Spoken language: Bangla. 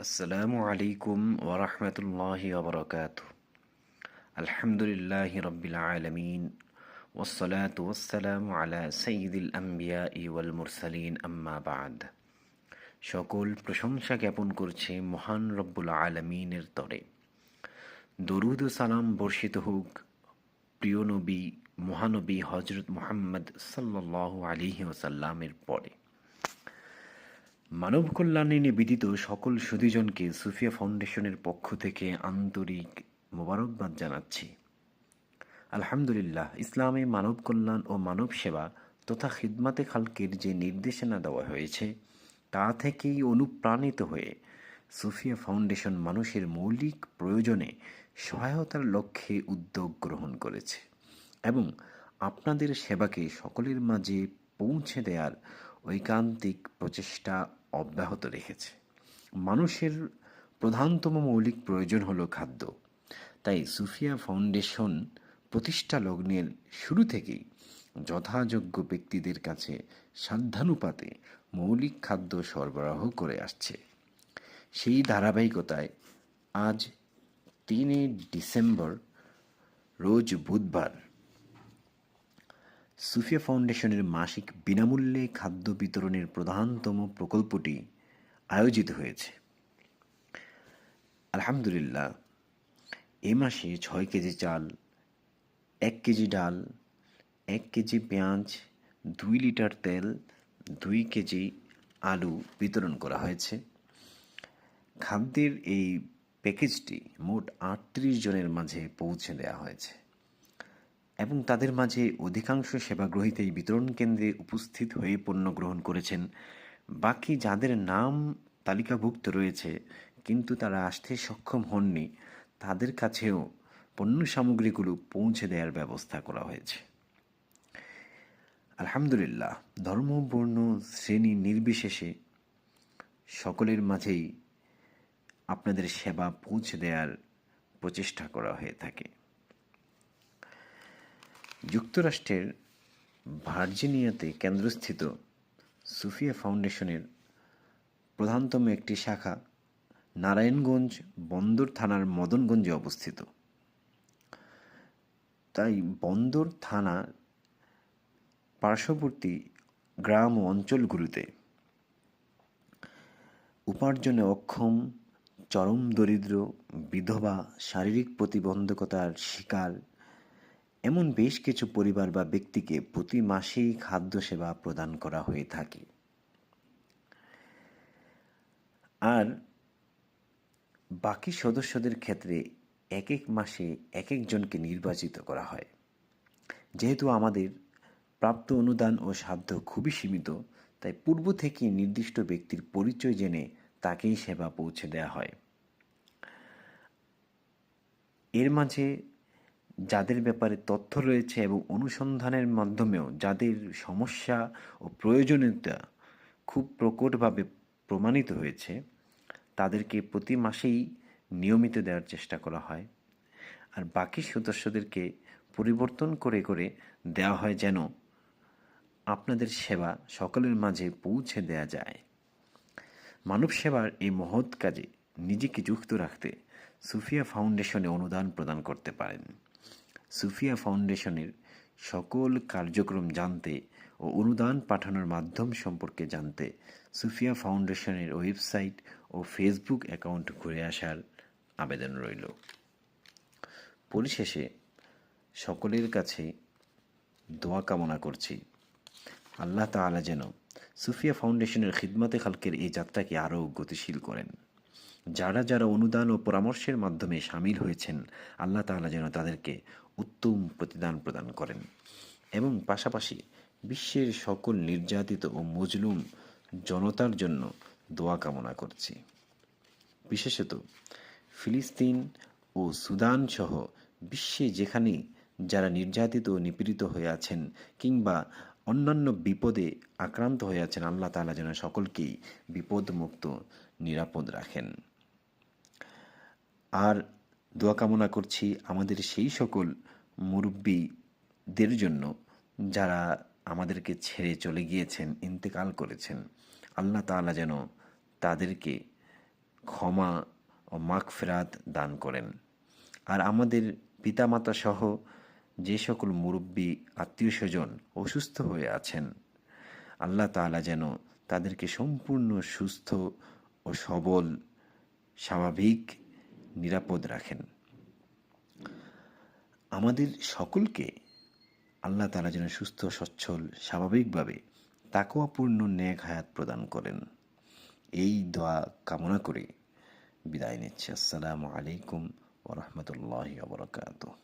আসসালামু আলাইকুম ওরহমতুল্লাহি ওবরাকাতুহ। আলহামদুলিল্লাহি রব্বিল আলামিন ওয়াসসালাতু ওয়াসসালামু আলা সাইয়্যিদিল আমবিয়াই ওয়াল মুরসালিন আম্মা বা'দ। সকল প্রশংসা জ্ঞাপন করছে মহান রব্বুল আলামিনের তরে। দরুদ ও সালাম বর্ষিত হোক প্রিয় নবী মহানবী হজরত মুহাম্মদ সাল্লাল্লাহু আলাইহি ওয়াসাল্লামের পরে। মানব কল্যাণে নিবেদিত সকল সুধীজনকে সুফিয়া ফাউন্ডেশনের পক্ষ থেকে আন্তরিক মোবারকবাদ জানাচ্ছি। আলহামদুলিল্লাহ, ইসলামে মানব কল্যাণ ও মানব সেবা তথা খিদমাতে খালকের যে নির্দেশনা দেওয়া হয়েছে তা থেকেই অনুপ্রাণিত হয়ে সুফিয়া ফাউন্ডেশন মানুষের মৌলিক প্রয়োজনে সহায়তার লক্ষ্যে উদ্যোগ গ্রহণ করেছে এবং আপনাদের সেবাকে সকলের মাঝে পৌঁছে দেওয়ার ঐকান্তিক প্রচেষ্টা অব্যাহত রেখেছে। মানুষের প্রধানতম মৌলিক প্রয়োজন হলো খাদ্য। তাই সুফিয়া ফাউন্ডেশন প্রতিষ্ঠা লগ্নের শুরু থেকেই যথাযোগ্য ব্যক্তিদের কাছে সাধ্যানুপাতে মৌলিক খাদ্য সরবরাহ করে আসছে। সেই ধারাবাহিকতায় আজ 3 ডিসেম্বর রোজ বুধবার সুফিয়া ফাউন্ডেশনের মাসিক বিনামূল্যে খাদ্য বিতরণের প্রধানতম প্রকল্পটি আয়োজিত হয়েছে। আলহামদুলিল্লাহ, এ মাসে 6 কেজি চাল, 1 কেজি ডাল, 1 কেজি পেঁয়াজ, 2 লিটার তেল, 2 কেজি আলু বিতরণ করা হয়েছে। খাদ্যের এই প্যাকেজটি মোট 38 জনের মাঝে পৌঁছে দেওয়া হয়েছে এবং তাদের মাঝে অধিকাংশ সেবাগ্রহীতা এই বিতরণ কেন্দ্রে উপস্থিত হয়ে পণ্য গ্রহণ করেছেন। বাকি যাদের নাম তালিকাভুক্ত রয়েছে কিন্তু তারা আসতে সক্ষম হননি, তাদের কাছেও পণ্য সামগ্রীগুলো পৌঁছে দেওয়ার ব্যবস্থা করা হয়েছে। আলহামদুলিল্লাহ, ধর্ম বর্ণ শ্রেণী নির্বিশেষে সকলের মাঝেই আপনাদের সেবা পৌঁছে দেওয়ার প্রচেষ্টা করা হয়ে থাকে। যুক্তরাষ্ট্রের ভার্জিনিয়াতে কেন্দ্রস্থিত সুফিয়া ফাউন্ডেশনের প্রধানতম একটি শাখা নারায়ণগঞ্জ বন্দর থানার মদনগঞ্জে অবস্থিত। তাই বন্দর থানা পার্শ্ববর্তী গ্রাম ও অঞ্চলগুলোতে উপার্জনে অক্ষম, চরম দরিদ্র, বিধবা, শারীরিক প্রতিবন্ধকতার শিকার এমন বেশ কিছু পরিবার বা ব্যক্তিকে প্রতি মাসেই খাদ্য সেবা প্রদান করা হয়ে থাকে। আর বাকি সদস্যদের ক্ষেত্রে এক এক মাসে এক একজনকে নির্বাচিত করা হয়। যেহেতু আমাদের প্রাপ্ত অনুদান ও সাধ্য খুবই সীমিত, তাই পূর্ব থেকে নির্দিষ্ট ব্যক্তির পরিচয় জেনে তাকেই সেবা পৌঁছে দেওয়া হয়। এর মাঝে যাদের ব্যাপারে তথ্য রয়েছে এবং অনুসন্ধানের মাধ্যমেও যাদের সমস্যা ও প্রয়োজনীয়তা খুব প্রকটভাবে প্রমাণিত হয়েছে তাদেরকে প্রতি মাসেই নিয়মিত দেওয়ার চেষ্টা করা হয়। আর বাকি সদস্যদেরকে পরিবর্তন করে করে দেওয়া হয় যেন আপনাদের সেবা সকলের মাঝে পৌঁছে দেওয়া যায়। মানব সেবার এই মহৎ কাজে নিজেকে যুক্ত রাখতে সুফিয়া ফাউন্ডেশনে অনুদান প্রদান করতে পারেন। সুফিয়া ফাউন্ডেশনের সকল কার্যক্রম জানতে ও অনুদান পাঠানোর মাধ্যম সম্পর্কে জানতে সুফিয়া ফাউন্ডেশনের ওয়েবসাইট ও ফেসবুক অ্যাকাউন্ট ঘুরে আসার আবেদন রইল। পরিশেষে সকলের কাছে দোয়া কামনা করছি, আল্লাহ তাআলা যেন সুফিয়া ফাউন্ডেশনের খিদমতে খালকের এই যাত্রাকে আরও গতিশীল করেন। যারা যারা অনুদান ও পরামর্শের মাধ্যমে সামিল হয়েছেন, আল্লাহ তাআলা যেন তাদেরকে উত্তম প্রতিদান প্রদান করেন এবং পাশাপাশি বিশ্বের সকল নির্যাতিত ও মজলুম জনতার জন্য দোয়া কামনা করছি। বিশেষত ফিলিস্তিন ও সুদান সহ বিশ্বে যেখানেই যারা নির্যাতিত ও নিপীড়িত হয়ে আছেন কিংবা অন্যান্য বিপদে আক্রান্ত হয়ে আছেন, আল্লাহ তাআলা যেন সকলকেই বিপদমুক্ত নিরাপদ রাখেন। আর দোয়া কামনা করছি আমাদের সেই সকল মুরব্বীদের জন্য যারা আমাদেরকে ছেড়ে চলে গিয়েছেন, ইন্তেকাল করেছেন। আল্লাহ তাআলা যেন তাদেরকে ক্ষমা ও মাগফিরাত দান করেন। আর আমাদের পিতামাতা সহ যে সকল মুরব্বী আত্মীয় স্বজন অসুস্থ হয়ে আছেন, আল্লাহ তাআলা যেন তাদেরকে সম্পূর্ণ সুস্থ ও সবল, স্বাভাবিক, নিরাপদ রাখেন। আমাদের সকলকে আল্লাহ তাআলা যেন সুস্থ, সচ্ছল, স্বাভাবিকভাবে তাকওয়াপূর্ণ নেক হায়াত প্রদান করেন। এই দোয়া কামনা করে বিদায় নিচ্ছি। আসসালামু আলাইকুম ওয়া রাহমাতুল্লাহি ওয়া বারাকাতুহু।